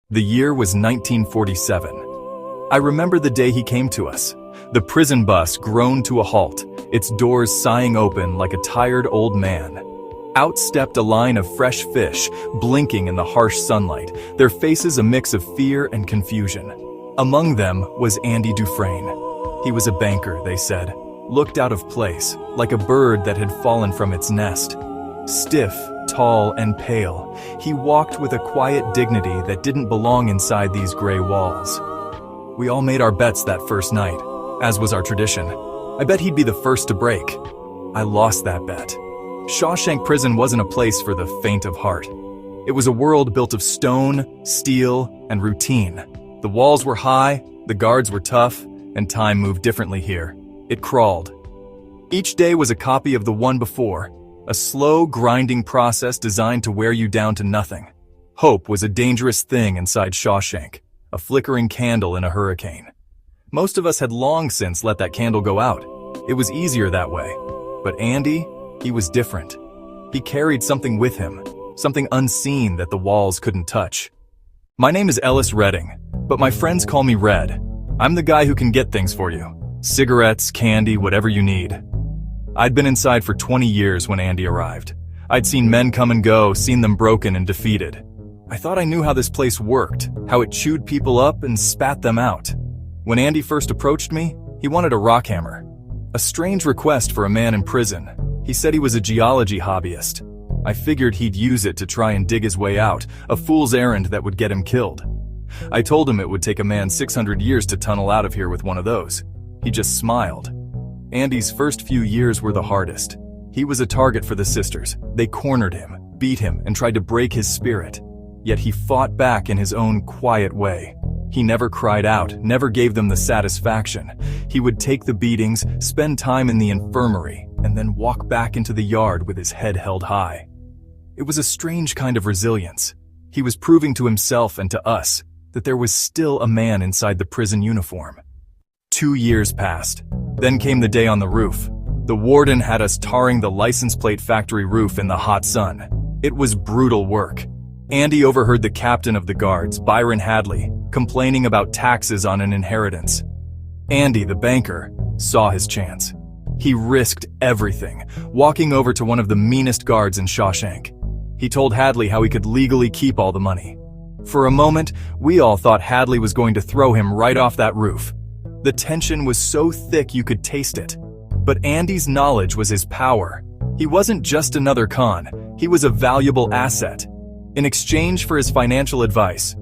The year was 1947. I remember the day he came to us. The prison bus groaned to a halt, its doors sighing open like a tired old man. Out stepped a line of fresh fish, blinking in the harsh sunlight, their faces a mix of fear and confusion. Among them was Andy Dufresne. He was a banker, they said, looked out of place, like a bird that had fallen from its nest. Stiff, tall, and pale, he walked with a quiet dignity that didn't belong inside these gray walls. We all made our bets that first night, as was our tradition. I bet he'd be the first to break. I lost that bet. Shawshank Prison wasn't a place for the faint of heart. It was a world built of stone, steel, and routine. The walls were high, the guards were tough, and time moved differently here. It crawled. Each day was a copy of the one before, a slow, grinding process designed to wear you down to nothing. Hope was a dangerous thing inside Shawshank, a flickering candle in a hurricane. Most of us had long since let that candle go out. It was easier that way. But Andy, he was different. He carried something with him, something unseen that the walls couldn't touch. My name is Ellis Redding, but my friends call me Red. I'm the guy who can get things for you. Cigarettes, candy, whatever you need. I'd been inside for 20 years when Andy arrived. I'd seen men come and go, seen them broken and defeated. I thought I knew how this place worked, how it chewed people up and spat them out. When Andy first approached me, he wanted a rock hammer. A strange request for a man in prison. He said he was a geology hobbyist. I figured he'd use it to try and dig his way out, a fool's errand that would get him killed. I told him it would take a man 600 years to tunnel out of here with one of those. He just smiled. Andy's first few years were the hardest. He was a target for the sisters. They cornered him, beat him, and tried to break his spirit. Yet he fought back in his own quiet way. He never cried out, never gave them the satisfaction. He would take the beatings, spend time in the infirmary, and then walk back into the yard with his head held high. It was a strange kind of resilience. He was proving to himself and to us that there was still a man inside the prison uniform. 2 years passed. Then came the day on the roof. The warden had us tarring the license plate factory roof in the hot sun. It was brutal work. Andy overheard the captain of the guards, Byron Hadley, complaining about taxes on an inheritance. Andy, the banker, saw his chance. He risked everything, walking over to one of the meanest guards in Shawshank. He told Hadley how he could legally keep all the money. For a moment, we all thought Hadley was going to throw him right off that roof. The tension was so thick you could taste it. But Andy's knowledge was his power. He wasn't just another con, he was a valuable asset. In exchange for his financial advice,